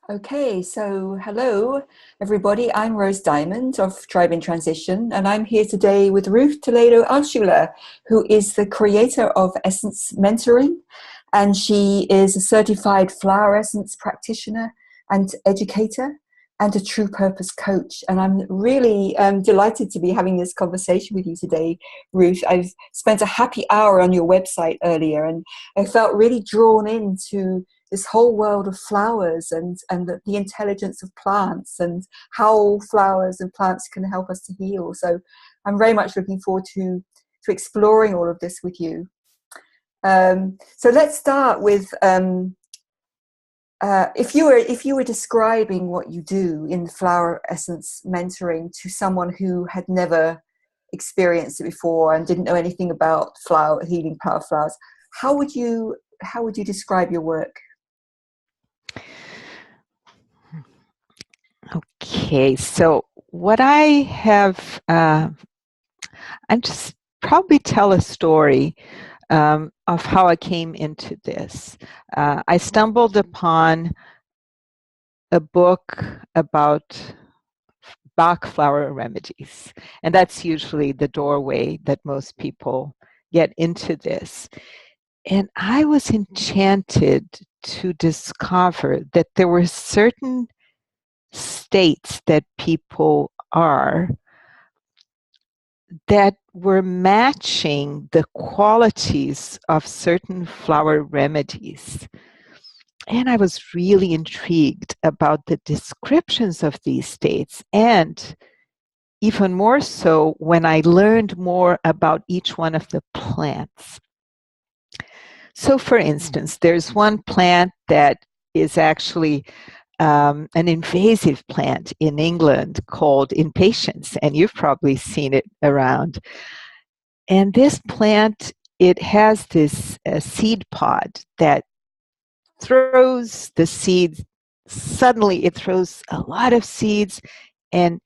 Okay, so hello everybody. I'm Rose Diamond of Tribe in Transition, and I'm here today with Ruth Toledo Altschuler, who is the creator of Essence Mentoring, and she is a certified flower essence practitioner and educator and a true purpose coach. And I'm really delighted to be having this conversation with you today, Ruth. I've spent a happy hour on your website earlier, and I felt really drawn into this whole world of flowers and the intelligence of plants and how flowers and plants can help us to heal. So I'm very much looking forward to exploring all of this with you. So let's start with if you were describing what you do in flower essence mentoring to someone who had never experienced it before and didn't know anything about flower healing power flowers, how would you describe your work? Okay, so what I have, I'm just probably tell a story of how I came into this. I stumbled upon a book about Bach flower remedies, and that's usually the doorway that most people get into this. And I was enchanted to discover that there were certain states that people are that were matching the qualities of certain flower remedies. And I was really intrigued about the descriptions of these states, and even more so when I learned more about each one of the plants. So, for instance, there's one plant that is actually an invasive plant in England called impatiens, and you've probably seen it around. And this plant, it has this seed pod that throws the seeds. Suddenly, it throws a lot of seeds, and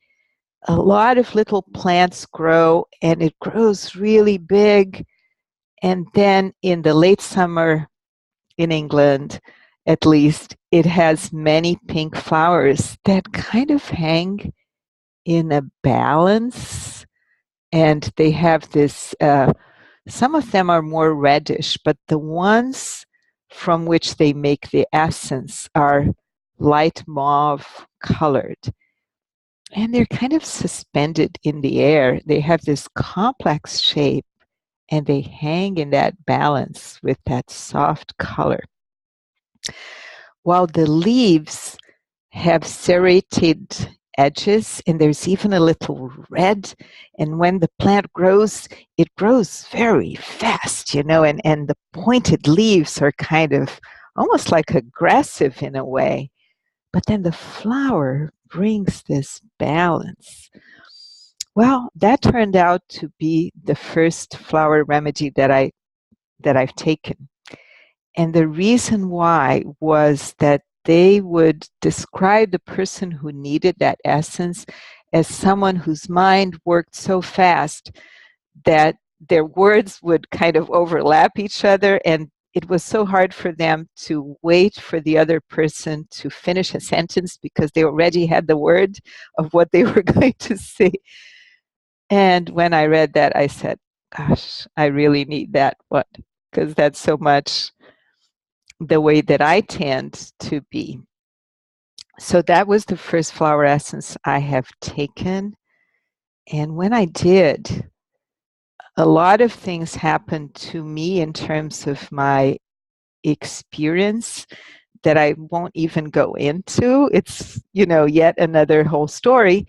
a lot of little plants grow, and it grows really big. And then in the late summer in England, at least, it has many pink flowers that kind of hang in a balance. And they have this, some of them are more reddish, but the ones from which they make the essence are light mauve colored. And they're kind of suspended in the air. They have this complex shape and they hang in that balance with that soft color. While the leaves have serrated edges and there's even a little red, and when the plant grows, it grows very fast, and the pointed leaves are kind of almost like aggressive in a way. But then the flower brings this balance. Well, that turned out to be the first flower remedy that I've taken. And the reason why was that they would describe the person who needed that essence as someone whose mind worked so fast that their words would kind of overlap each other, and it was so hard for them to wait for the other person to finish a sentence because they already had the word of what they were going to say. And when I read that, I said, gosh, I really need that one because that's so much the way that I tend to be. So that was the first flower essence I have taken. And when I did, a lot of things happened to me in terms of my experience that I won't even go into. It's, yet another whole story.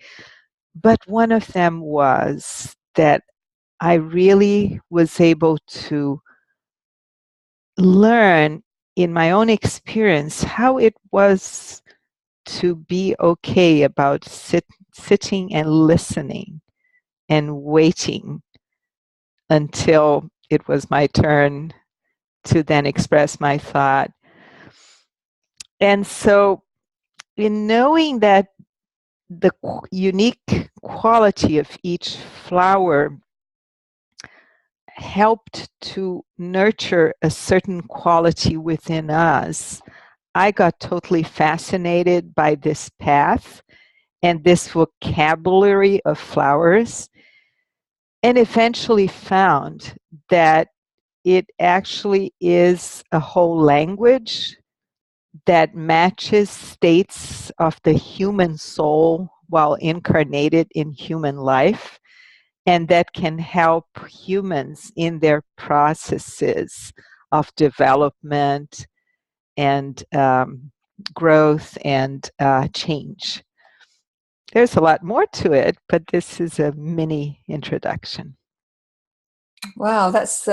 But one of them was that I really was able to learn in my own experience how it was to be okay about sitting and listening and waiting until it was my turn to then express my thought. And so, in knowing that the unique quality of each flower helped to nurture a certain quality within us, I got totally fascinated by this path and this vocabulary of flowers, and eventually found that it actually is a whole language that matches states of the human soul while incarnated in human life, and that can help humans in their processes of development and growth and change. There's a lot more to it, but this is a mini introduction. Wow, that's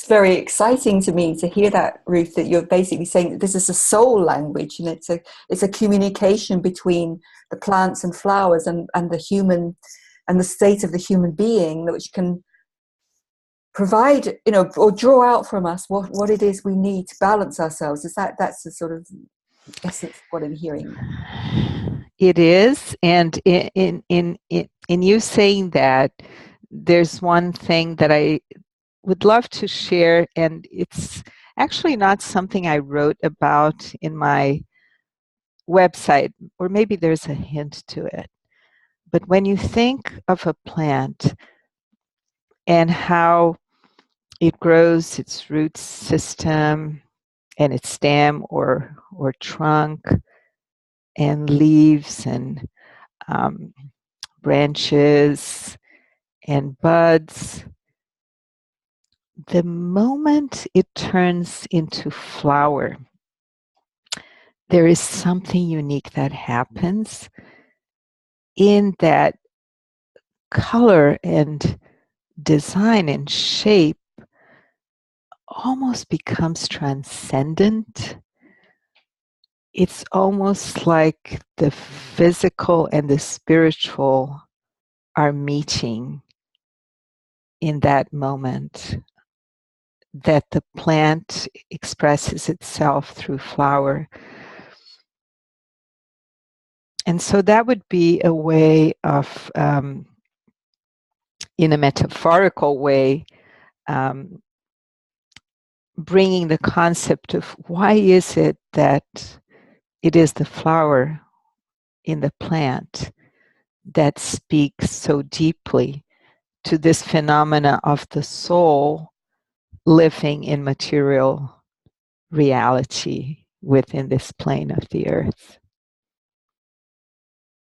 very exciting to me to hear that, Ruth. That you're basically saying that this is a soul language, and it's a communication between the plants and flowers and the human and the state of the human being, which can provide, or draw out from us what it is we need to balance ourselves. That's the sort of essence of what I'm hearing? It is, and in you saying that, there's one thing that I would love to share, and it's actually not something I wrote about in my website, or maybe there's a hint to it. But when you think of a plant and how it grows, its root system and its stem or trunk and leaves and branches and buds, the moment it turns into flower, there is something unique that happens in that color and design and shape almost becomes transcendent. It's almost like the physical and the spiritual are meeting in that moment, that the plant expresses itself through flower. And so that would be a way of, in a metaphorical way, bringing the concept of why is it that it is the flower in the plant that speaks so deeply to this phenomena of the soul living in material reality within this plane of the earth.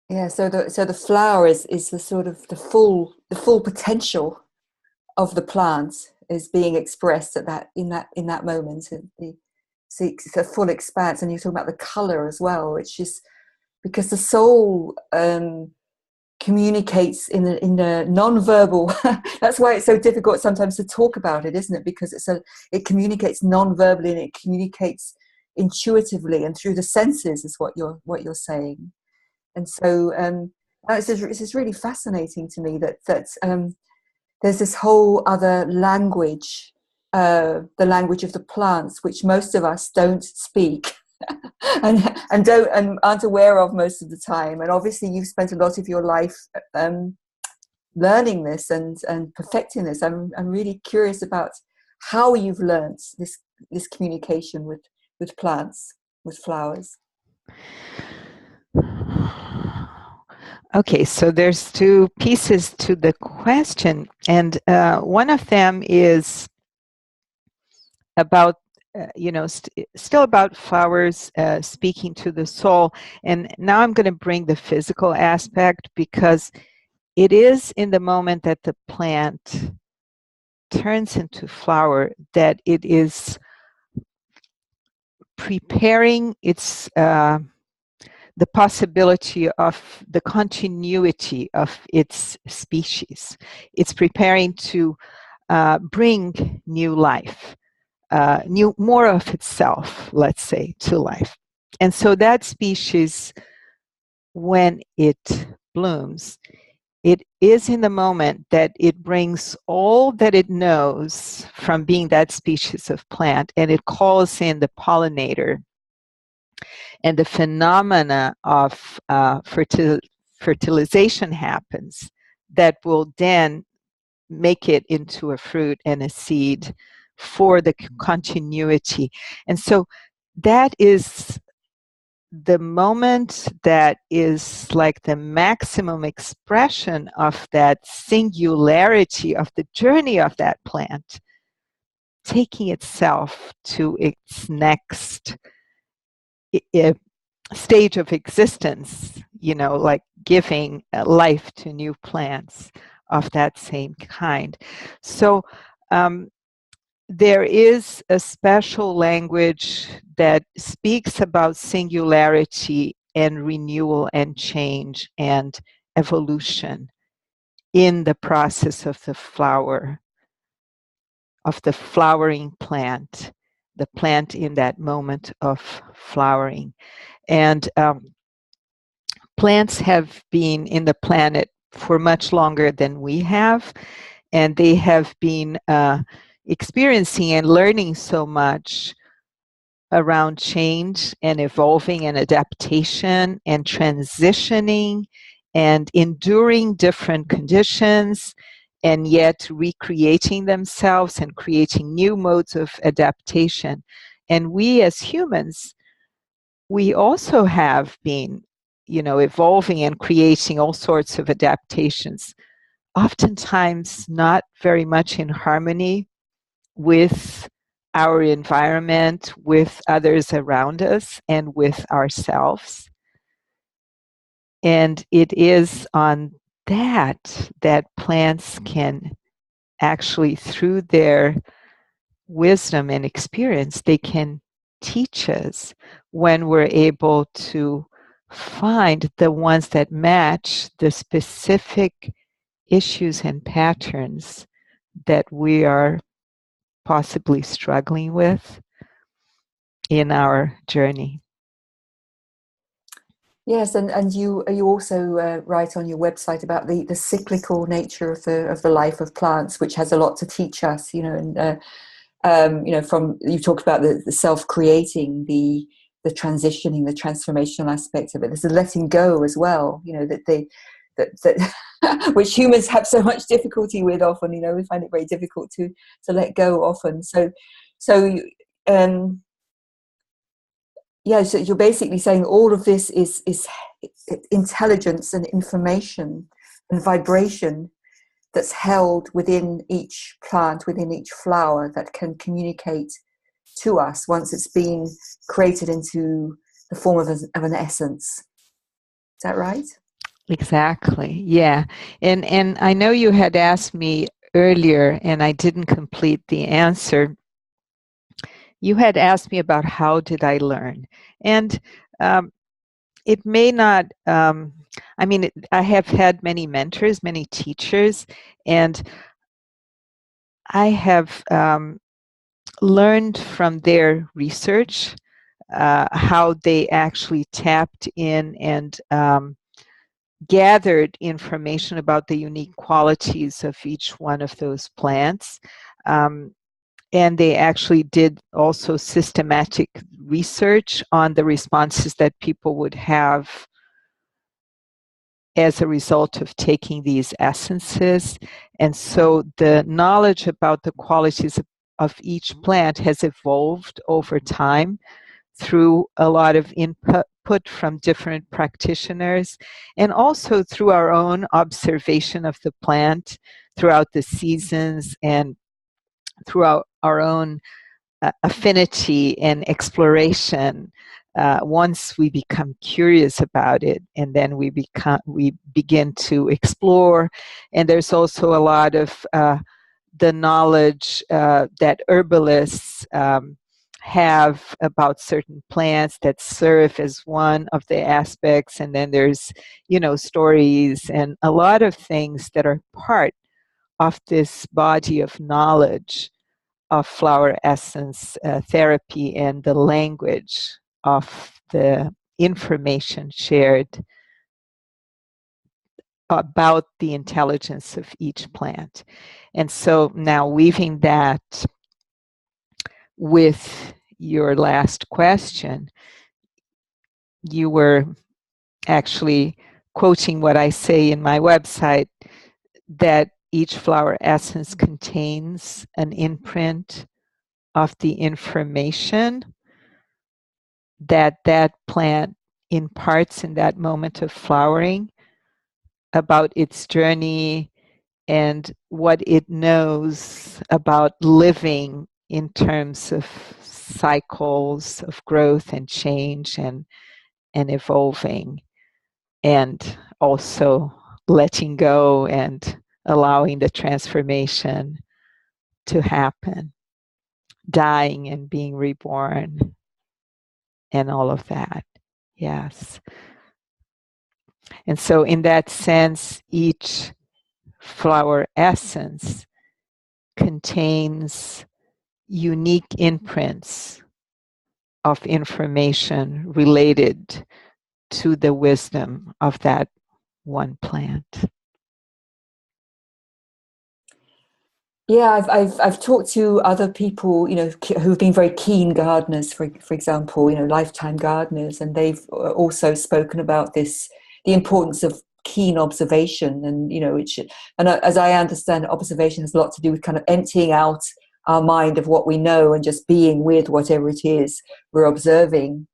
Yeah, so the flower is the sort of the full potential of the plant is being expressed at that moment. It's a full expanse, and you're talking about the color as well, which is because the soul communicates in a non-verbal. That's why it's so difficult sometimes to talk about it, isn't it? Because it communicates non-verbally, and it communicates intuitively and through the senses, is what you're saying. And so it's just really fascinating to me that there's this whole other language, the language of the plants, which most of us don't speak and aren't aware of most of the time. And obviously, you've spent a lot of your life learning this and perfecting this. I'm really curious about how you've learned this communication with plants, with flowers. Okay, so there's two pieces to the question, and one of them is about still about flowers speaking to the soul. And now I'm going to bring the physical aspect, because it is in the moment that the plant turns into flower that it is preparing its the possibility of the continuity of its species. It's preparing to bring new life, more of itself, let's say, to life. And so that species, when it blooms, it is in the moment that it brings all that it knows from being that species of plant, and it calls in the pollinator, and the phenomena of fertilization happens that will then make it into a fruit and a seed for the continuity. And so that is the moment that is like the maximum expression of that singularity of the journey of that plant, taking itself to its next stage of existence, like giving life to new plants of that same kind. So there is a special language that speaks about singularity and renewal and change and evolution in the process of the flower, of the flowering plant, the plant in that moment of flowering. And plants have been in the planet for much longer than we have, and they have been experiencing and learning so much around change and evolving and adaptation and transitioning and enduring different conditions, and yet recreating themselves and creating new modes of adaptation. And we as humans, we also have been, evolving and creating all sorts of adaptations, oftentimes not very much in harmony with our environment, with others around us, and with ourselves. And it is on that plants can actually, through their wisdom and experience, they can teach us when we're able to find the ones that match the specific issues and patterns that we are possibly struggling with in our journey. Yes, and you also write on your website about the cyclical nature of the life of plants, which has a lot to teach us. From you talk about the self-creating, the transitioning, the transformational aspect of it. There's a letting go as well. That which humans have so much difficulty with often. We find it very difficult to let go often. So. Um, yeah, so you're basically saying all of this is intelligence and information and vibration that's held within each plant, within each flower, that can communicate to us once it's been created into the form of an essence. Is that right? Exactly. Yeah. And I know you had asked me earlier and I didn't complete the answer. You had asked me about how did I learn? And it may not, I have had many mentors, many teachers, and I have learned from their research how they actually tapped in and gathered information about the unique qualities of each one of those plants. And they actually did also systematic research on the responses that people would have as a result of taking these essences. And so the knowledge about the qualities of each plant has evolved over time through a lot of input from different practitioners, and also through our own observation of the plant throughout the seasons and throughout our own affinity and exploration. Once we become curious about it, and then we begin to explore. And there's also a lot of the knowledge that herbalists have about certain plants that serve as one of the aspects, and then there's stories and a lot of things that are part of this body of knowledge of flower essence therapy and the language of the information shared about the intelligence of each plant. And so now weaving that with your last question, you were actually quoting what I say in my website, that each flower essence contains an imprint of the information that plant imparts in that moment of flowering about its journey and what it knows about living in terms of cycles of growth and change and evolving, and also letting go and allowing the transformation to happen, dying and being reborn, and all of that. Yes. And so, in that sense, each flower essence contains unique imprints of information related to the wisdom of that one plant. Yeah, I've talked to other people, who've been very keen gardeners, for example, lifetime gardeners, and they've also spoken about this, the importance of keen observation, and as I understand, observation has a lot to do with kind of emptying out our mind of what we know and just being with whatever it is we're observing.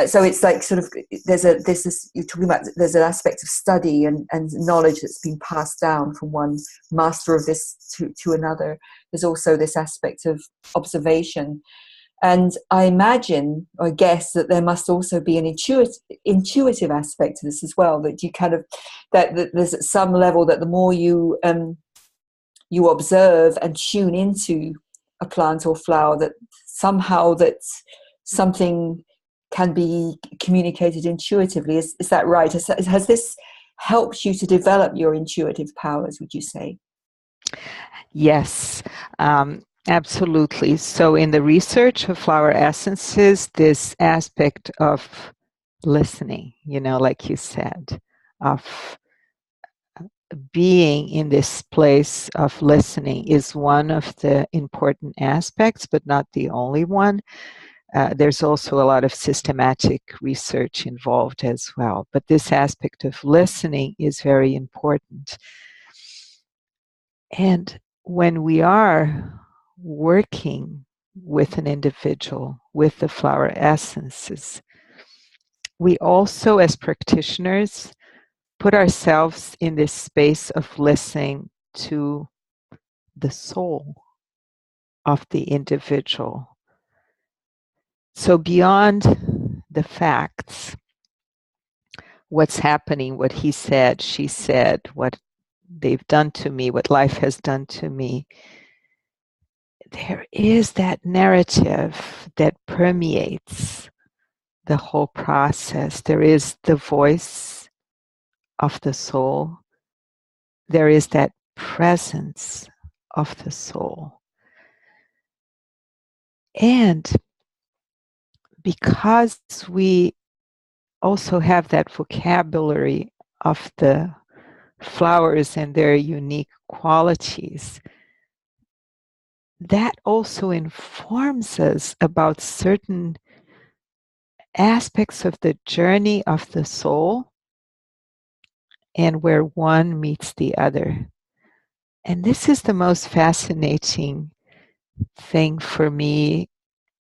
So it's like sort of you're talking about, there's an aspect of study and knowledge that's been passed down from one master of this to another. There's also this aspect of observation, and I imagine, or guess, that there must also be an intuitive aspect to this as well, that you kind of that there's at some level that the more you observe and tune into a plant or flower, that somehow that something can be communicated intuitively. Is that right? Has this helped you to develop your intuitive powers, would you say? Yes, absolutely. So, in the research of flower essences, this aspect of listening, like you said, of being in this place of listening is one of the important aspects, but not the only one. There's also a lot of systematic research involved as well. But this aspect of listening is very important. And when we are working with an individual, with the flower essences, we also, as practitioners, put ourselves in this space of listening to the soul of the individual. So, beyond the facts, what's happening, what he said, she said, what they've done to me, what life has done to me, there is that narrative that permeates the whole process. There is the voice of the soul. There is that presence of the soul. And because we also have that vocabulary of the flowers and their unique qualities, that also informs us about certain aspects of the journey of the soul and where one meets the other. And this is the most fascinating thing for me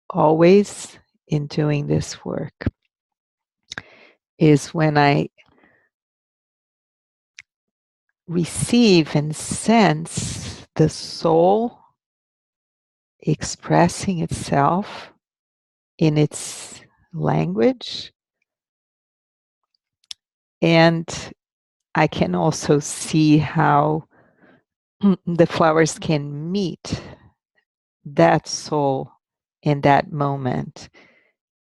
always in doing this work, is when I receive and sense the soul expressing itself in its language. And I can also see how the flowers can meet that soul in that moment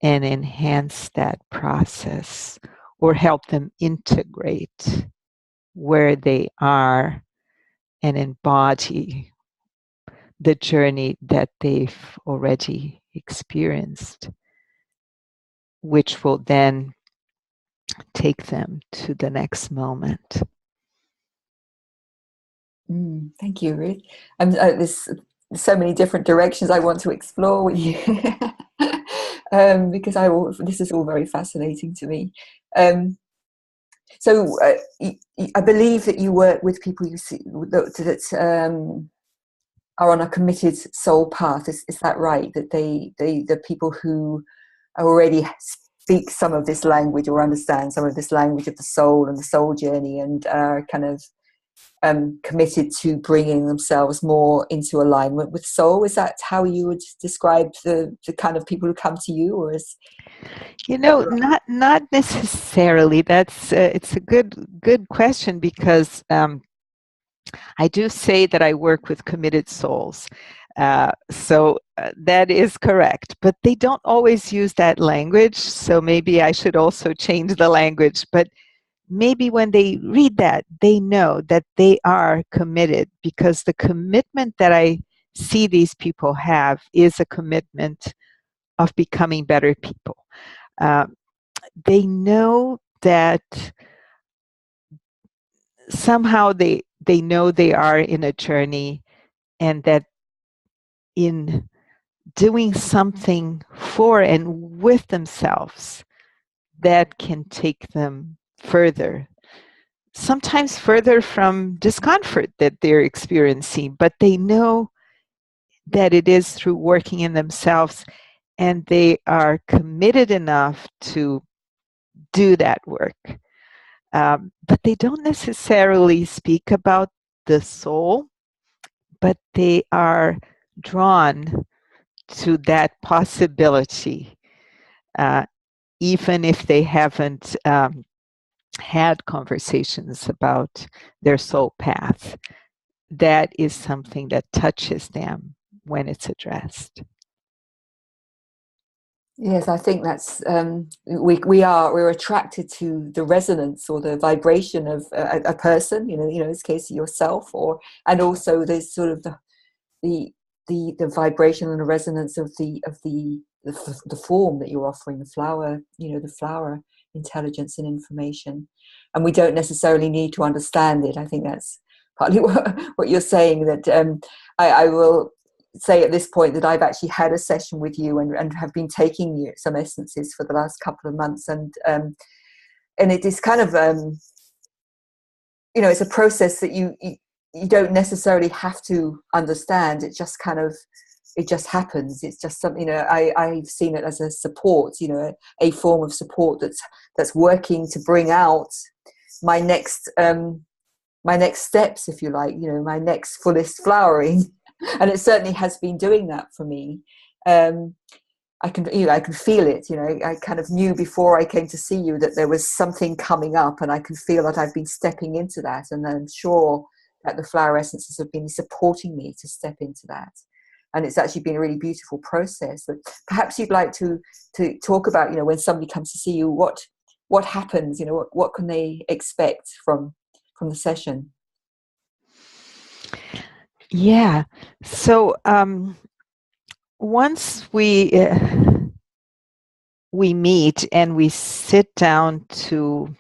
and enhance that process or help them integrate where they are and embody the journey that they've already experienced, which will then take them to the next moment. Thank you, Ruth. There's so many different directions I want to explore with you, because this is all very fascinating to me. So I believe that you work with people you see that are on a committed soul path. Is that right? That the people who already speak some of this language or understand some of this language of the soul and the soul journey, and are kind of committed to bringing themselves more into alignment with soul. Is that how you would describe the kind of people who come to you, or is not necessarily. That's it's a good question, because I do say that I work with committed souls. So that is correct, but they don't always use that language. So maybe I should also change the language. But maybe when they read that, they know that they are committed, because the commitment that I see these people have is a commitment of becoming better people. Uh, they know that somehow they know they are in a journey, and that in doing something for and with themselves that can take them further, sometimes further from discomfort that they're experiencing, but they know that it is through working in themselves, and they are committed enough to do that work. But they don't necessarily speak about the soul, but they are drawn to that possibility, uh, even if they haven't had conversations about their soul path. That is something that touches them when it's addressed. Yes, I think that's we're attracted to the resonance or the vibration of a person, in this case yourself, or and also there's sort of the the vibration and the resonance of the form that you're offering, the flower, the flower intelligence and information, and we don't necessarily need to understand it. I think that's partly what you're saying. That I will say at this point that I've actually had a session with you, and have been taking you some essences for the last couple of months, and it is kind of it's a process that you don't necessarily have to understand. It just kind of, it just happens. It's just something, I've seen it as a support, a form of support that's working to bring out my next steps, if you like, my next fullest flowering. And it certainly has been doing that for me. I can feel it. I kind of knew before I came to see you that there was something coming up, and I can feel that I've been stepping into that, and I'm sure that the flower essences have been supporting me to step into that. And it's actually been a really beautiful process. But perhaps you'd like to talk about, when somebody comes to see you, what happens, what can they expect from the session? Yeah. So once we meet and we sit down to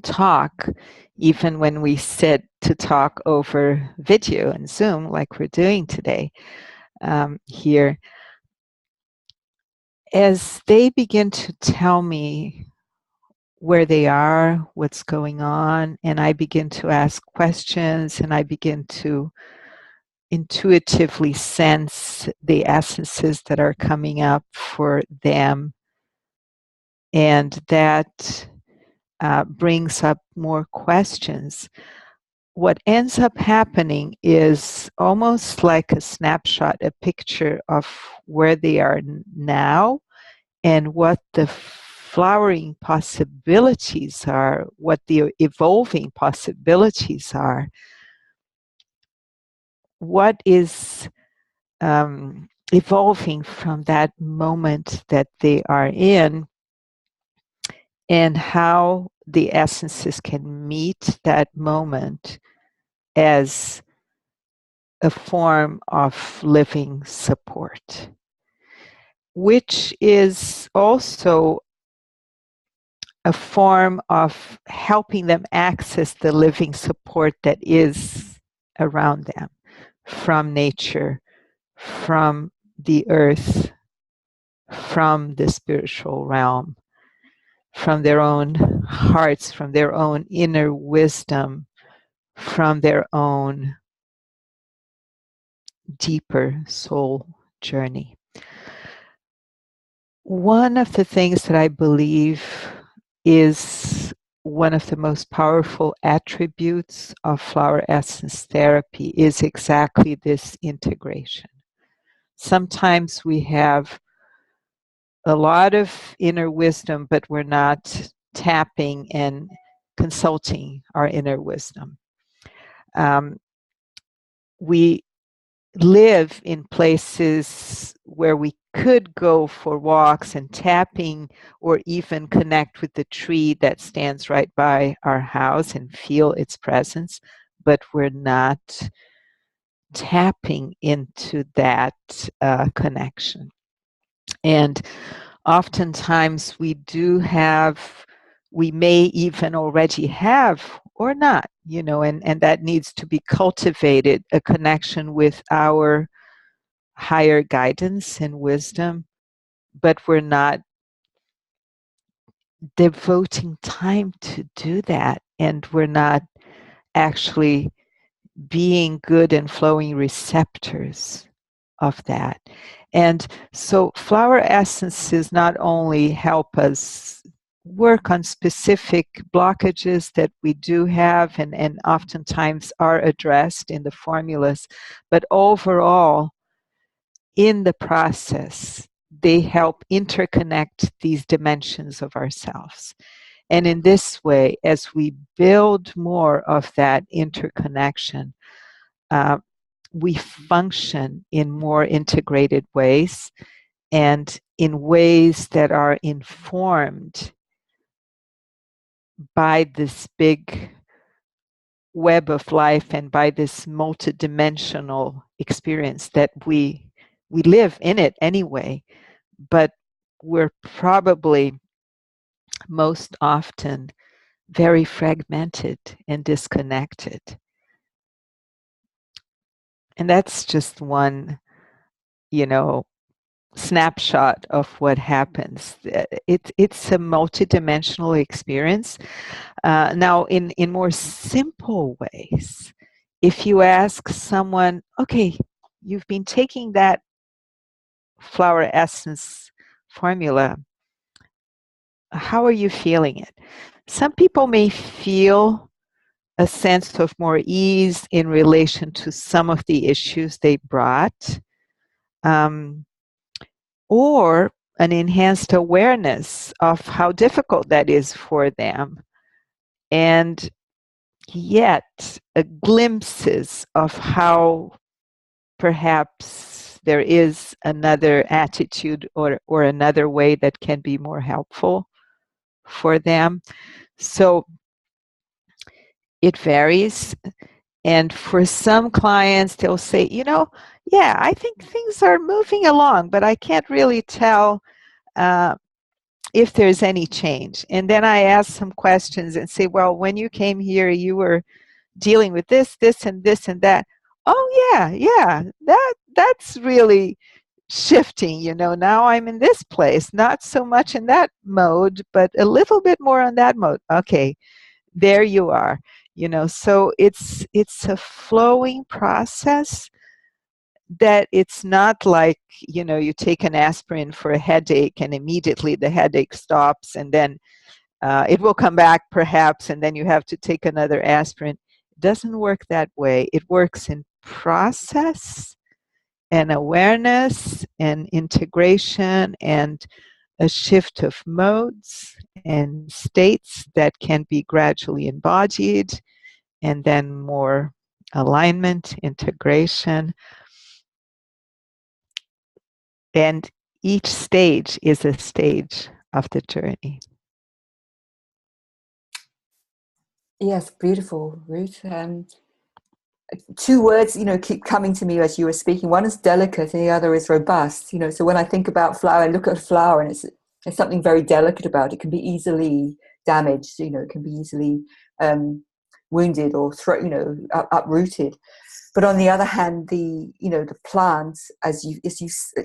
talk, even when we sit to talk over video and Zoom, like we're doing today here, as they begin to tell me where they are, what's going on, and I begin to ask questions, and I begin to intuitively sense the essences that are coming up for them, and that brings up more questions. What ends up happening is almost like a snapshot, a picture of where they are now, and what the flowering possibilities are, what the evolving possibilities are, what is evolving from that moment that they are in, and how the essences can meet that moment as a form of living support, which is also a form of helping them access the living support that is around them, from nature, from the earth, from the spiritual realm, from their own hearts, from their own inner wisdom, from their own deeper soul journey. One of the things that I believe is one of the most powerful attributes of flower essence therapy is exactly this integration. Sometimes we have a lot of inner wisdom, but we're not tapping and consulting our inner wisdom. Um, we live in places where we could go for walks and tapping or even connect with the tree that stands right by our house and feel its presence, but we're not tapping into that connection. And oftentimes we may even already have or not, and that needs to be cultivated, a connection with our higher guidance and wisdom, but we're not devoting time to do that. And we're not actually being good and flowing receptors of that. And so flower essences not only help us work on specific blockages that we do have and oftentimes are addressed in the formulas, but overall, in the process, they help interconnect these dimensions of ourselves. And in this way, as we build more of that interconnection, uh, we function in more integrated ways and in ways that are informed by this big web of life and by this multidimensional experience that we live in it anyway, but we're probably most often very fragmented and disconnected. And that's just one, you know, snapshot of what happens. It's a multidimensional experience. Now, in more simple ways, if you ask someone, okay, you've been taking that flower essence formula, how are you feeling it? Some people may feel a sense of more ease in relation to some of the issues they brought. Or an enhanced awareness of how difficult that is for them. And yet, glimpses of how perhaps there is another attitude or another way that can be more helpful for them. So it varies. And for some clients, they'll say, yeah, I think things are moving along, but I can't really tell if there's any change. And then I ask some questions and say, well, when you came here, you were dealing with this, this, and this, and that. Oh, yeah, that's really shifting. Now I'm in this place, not so much in that mode, but a little bit more on that mode. Okay, there you are. So it's a flowing process that it's not like, you take an aspirin for a headache and immediately the headache stops and then it will come back perhaps and then you have to take another aspirin. It doesn't work that way. It works in process and awareness and integration and a shift of modes and states that can be gradually embodied and then more alignment, integration. And each stage is a stage of the journey. Yes, beautiful, Ruth. Two words, keep coming to me as you were speaking. One is delicate, and the other is robust. So when I think about flower, I look at a flower, and there's something very delicate about it. It can be easily damaged. It can be easily wounded or uprooted. But on the other hand, the plants, you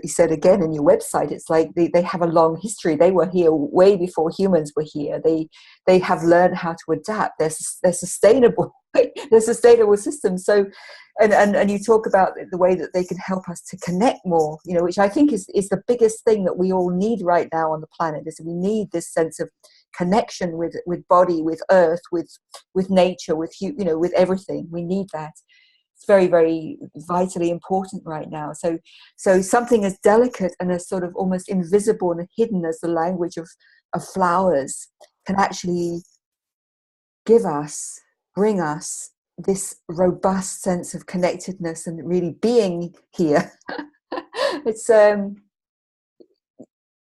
said again in your website, it's like they have a long history. They were here way before humans were here. They have learned how to adapt. They're sustainable. They're sustainable systems. So, and you talk about the way that they can help us to connect more. Which I think is the biggest thing that we all need right now on the planet. Is we need this sense of connection with body, with earth, with nature, with everything. We need that. It's very, very vitally important right now. So something as delicate and as sort of almost invisible and hidden as the language of flowers can actually bring us this robust sense of connectedness and really being here. It's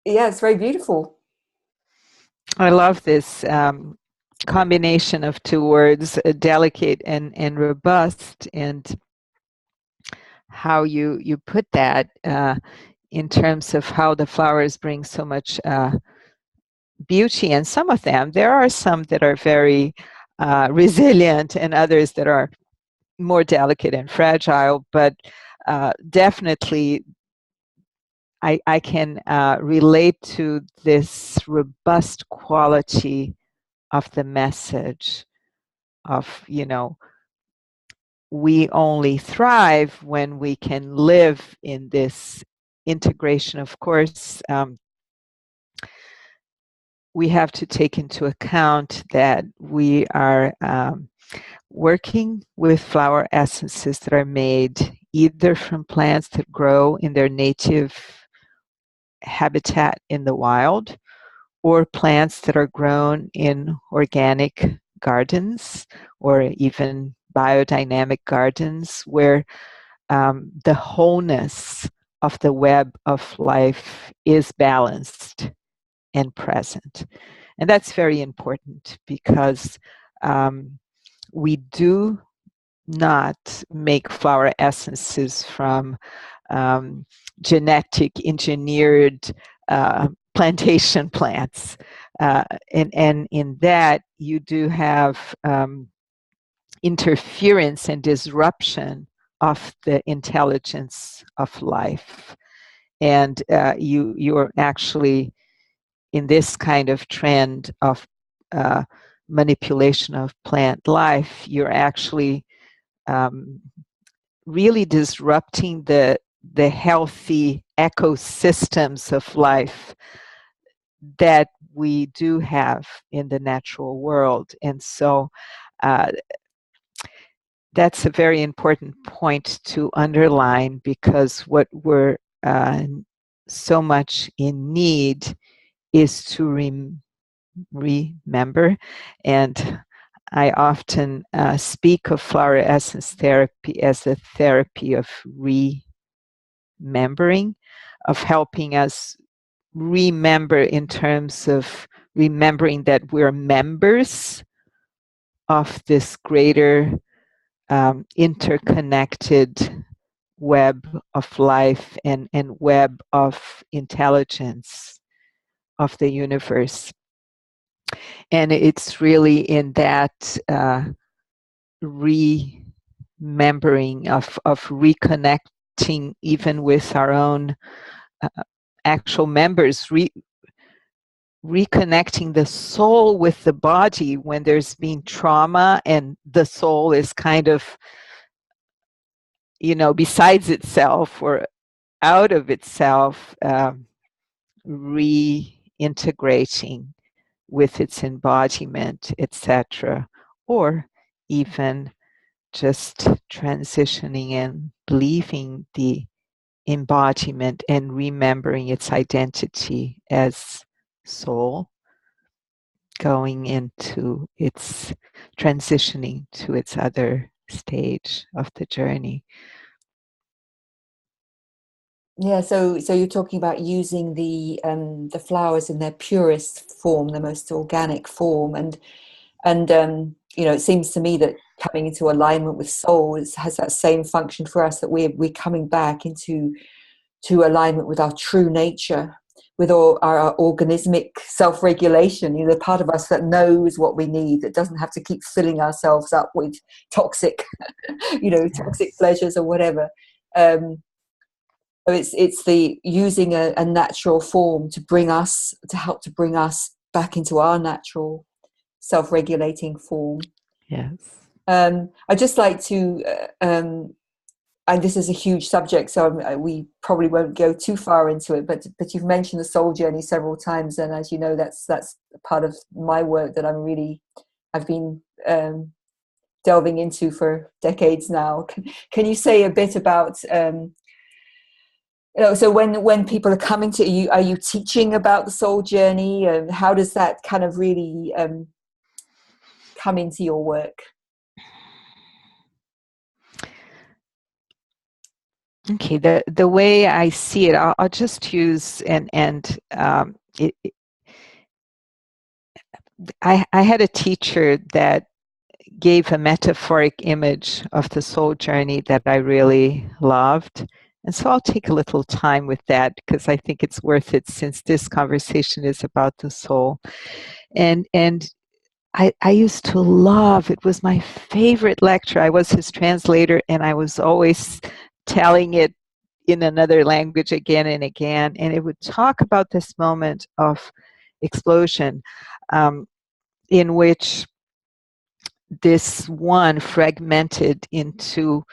it's very beautiful. I love this combination of two words, delicate and robust, and how you put that in terms of how the flowers bring so much beauty. And some of them, there are some that are very resilient and others that are more delicate and fragile, but definitely I can relate to this robust quality of the message of, we only thrive when we can live in this integration. Of course, we have to take into account that we are working with flower essences that are made either from plants that grow in their native habitat in the wild, or plants that are grown in organic gardens or even biodynamic gardens, where the wholeness of the web of life is balanced and present. And that's very important because we do not make flower essences from genetic engineered plantation plants. And in that, you do have interference and disruption of the intelligence of life. And you're actually, in this kind of trend of manipulation of plant life, you're actually really disrupting the healthy ecosystems of life that we do have in the natural world. And so that's a very important point to underline, because what we're so much in need is to remember. And I often speak of flower essence therapy as a therapy of remembering, of helping us remember in terms of remembering that we're members of this greater interconnected web of life and web of intelligence of the universe. And it's really in that remembering of reconnecting even with our own actual members, reconnecting the soul with the body when there's been trauma and the soul is kind of, besides itself or out of itself, reintegrating with its embodiment, etc., or even just transitioning and leaving the embodiment and remembering its identity as soul, going into its transitioning to its other stage of the journey. Yeah, so you're talking about using the flowers in their purest form, the most organic form, and it seems to me that coming into alignment with soul has that same function for us, that we're coming back into alignment with our true nature, with all our organismic self-regulation, the part of us that knows what we need, that doesn't have to keep filling ourselves up with toxic, toxic Yes. pleasures or whatever. So it's the using a natural form to help to bring us back into our natural self-regulating form. Yes. I'd just like to, and this is a huge subject, so we probably won't go too far into it. But you've mentioned the soul journey several times, and as you know, that's part of my work that I've been delving into for decades now. Can you say a bit about? So when people are coming to you, are you teaching about the soul journey? And how does that kind of really come into your work? Okay, the way I see it, I'll just use I had a teacher that gave a metaphoric image of the soul journey that I really loved. And so I'll take a little time with that because I think it's worth it since this conversation is about the soul. And I used to love, it was my favorite lecture. I was his translator and I was always telling it in another language again and again. And it would talk about this moment of explosion in which this one fragmented into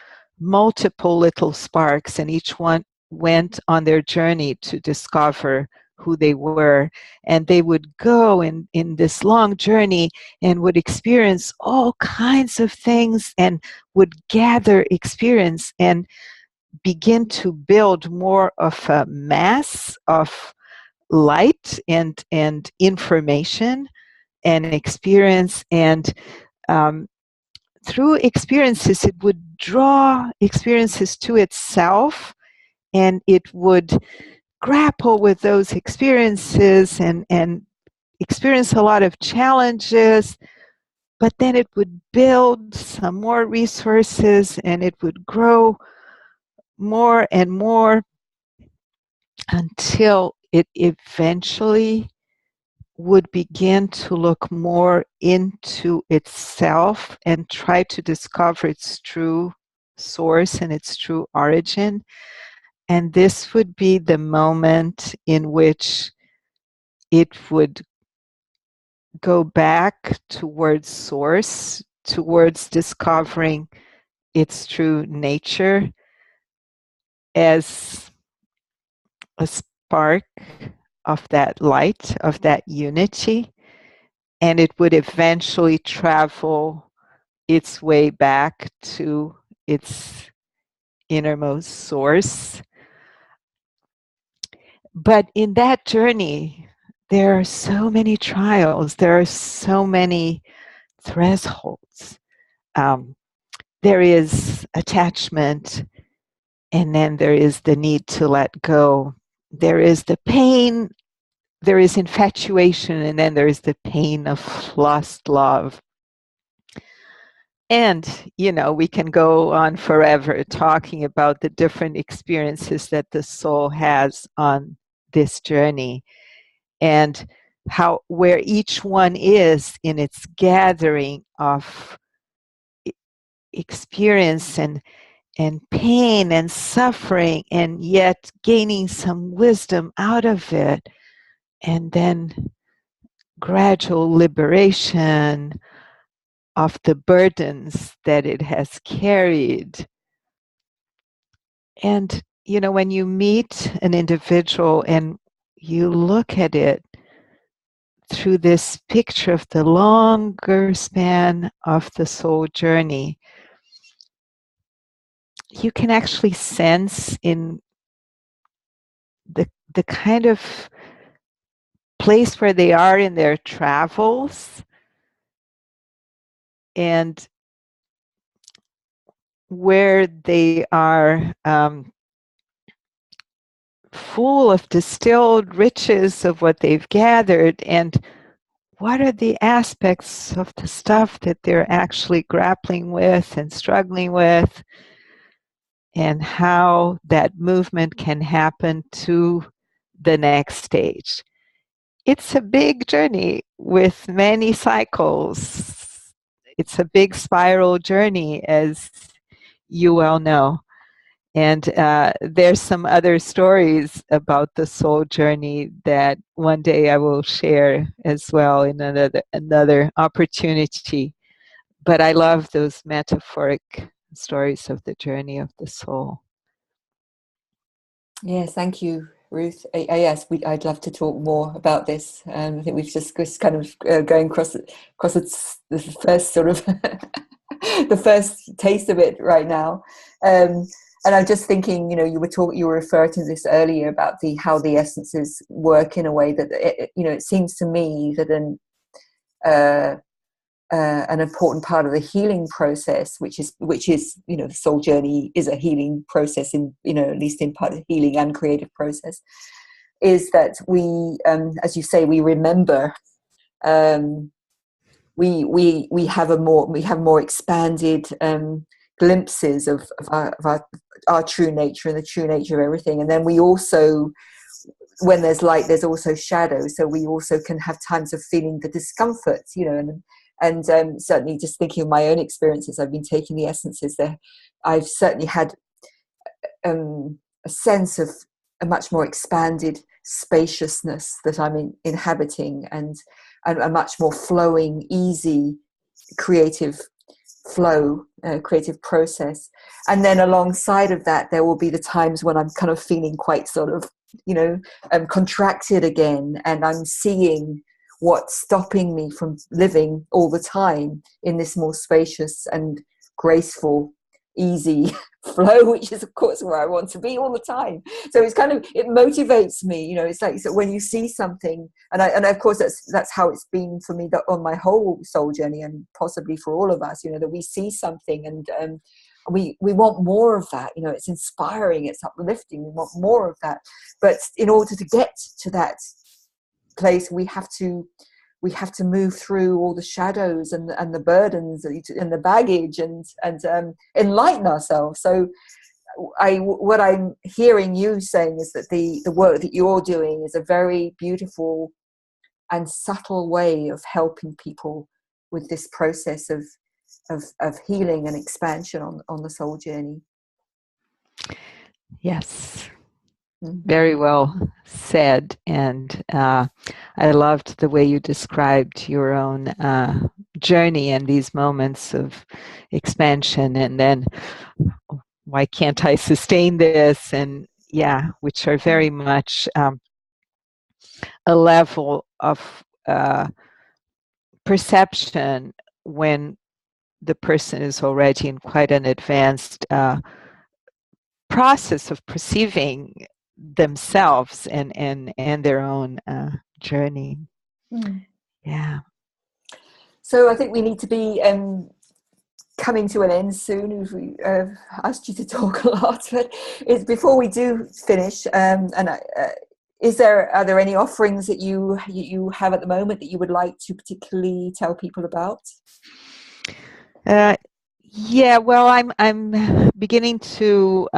multiple little sparks, and each one went on their journey to discover who they were. And they would go in this long journey and would experience all kinds of things and would gather experience and begin to build more of a mass of light and information and experience. And um, through experiences, it would draw experiences to itself, and it would grapple with those experiences and experience a lot of challenges, but then it would build some more resources and it would grow more and more until it eventually would begin to look more into itself and try to discover its true source and its true origin. And this would be the moment in which it would go back towards source, towards discovering its true nature as a spark of that light, of that unity, and it would eventually travel its way back to its innermost source. But in that journey, there are so many trials, there are so many thresholds. There is attachment, and then there is the need to let go. There is the pain, there is infatuation, and then there is the pain of lost love. And, we can go on forever talking about the different experiences that the soul has on this journey and where each one is in its gathering of experience and pain and suffering, and yet gaining some wisdom out of it, and then gradual liberation of the burdens that it has carried. And, when you meet an individual and you look at it through this picture of the longer span of the soul journey, you can actually sense in the kind of place where they are in their travels and where they are full of distilled riches of what they've gathered, and what are the aspects of the stuff that they're actually grappling with and struggling with, and how that movement can happen to the next stage. It's a big journey with many cycles. It's a big spiral journey, as you well know. And there's some other stories about the soul journey that one day I will share as well in another opportunity. But I love those metaphoric stories of the journey of the soul. Yes, thank you, Ruth. Yes, I'd love to talk more about this. I think we've just kind of going across the first sort of the first taste of it right now. And I'm just thinking, you were referring to this earlier about how the essences work in a way that it seems to me that an important part of the healing process, which is the soul journey is a healing process, in at least in part of healing and creative process, is that we, as you say, we remember, we have more expanded glimpses of our true nature and the true nature of everything. And then we also, when there's light, there's also shadow, so we also can have times of feeling the discomfort, and certainly just thinking of my own experiences, I've been taking the essences there. I've certainly had a sense of a much more expanded spaciousness that I'm inhabiting, and a much more flowing, easy, creative flow, creative process. And then alongside of that, there will be the times when I'm kind of feeling quite sort of, contracted again, and I'm seeing what's stopping me from living all the time in this more spacious and graceful, easy flow, which is of course where I want to be all the time. So it motivates me, it's like, so when you see something, and of course that's how it's been for me on my whole soul journey, and possibly for all of us, that we see something, and we want more of that. It's inspiring, it's uplifting, we want more of that. But in order to get to that place, we have to move through all the shadows and the burdens and the baggage, and enlighten ourselves. So what I'm hearing you saying is that the work that you're doing is a very beautiful and subtle way of helping people with this process of healing and expansion on the soul journey. Yes, very well said. And I loved the way you described your own journey and these moments of expansion, and then why can't I sustain this? And which are very much a level of perception when the person is already in quite an advanced process of perceiving themselves and their own journey. Yeah. So I think we need to be coming to an end soon. We asked you to talk a lot, but before we do finish, are there any offerings that you have at the moment that you would like to particularly tell people about? Well, I'm beginning to.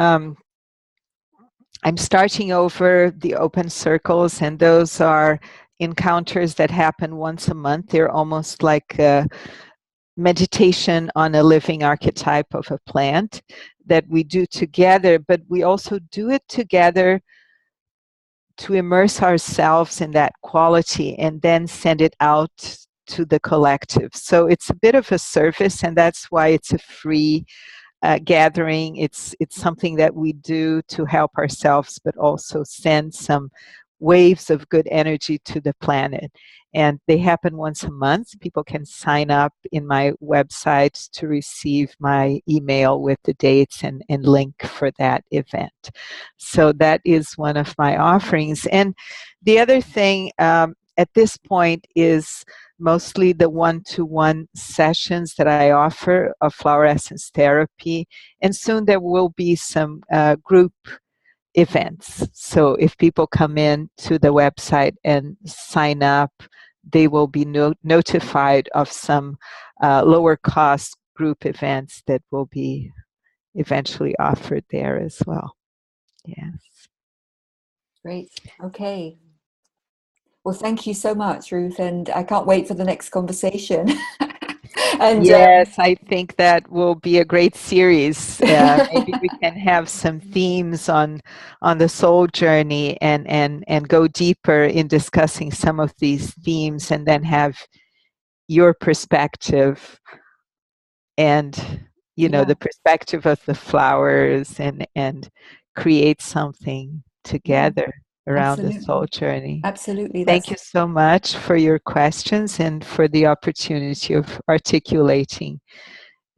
I'm starting over the open circles, and those are encounters that happen once a month. They're almost like a meditation on a living archetype of a plant that we do together, but we also do it together to immerse ourselves in that quality and then send it out to the collective. So it's a bit of a service, and that's why it's a free gathering. It's something that we do to help ourselves, but also send some waves of good energy to the planet. And they happen once a month. People can sign up in my website to receive my email with the dates and link for that event. So that is one of my offerings. And the other thing at this point is mostly the one-to-one sessions that I offer of flower essence therapy. And soon there will be some group events. So if people come in to the website and sign up, they will be notified of some lower cost group events that will be eventually offered there as well. Yes. Great. Okay. Well, thank you so much, Ruth, and I can't wait for the next conversation. And Yes, I think that will be a great series. Maybe we can have some themes on the soul journey and go deeper in discussing some of these themes, and then have your perspective and yeah, the perspective of the flowers, and create something yeah, together around the soul absolutely. journey. Absolutely. Thank That's you so much for your questions and for the opportunity of articulating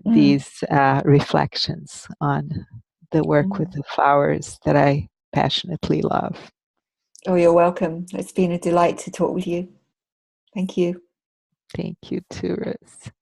mm, these reflections on the work with mm. the flowers that I passionately love. Oh, you're welcome. It's been a delight to talk with you. Thank you. Thank you too, Ruth.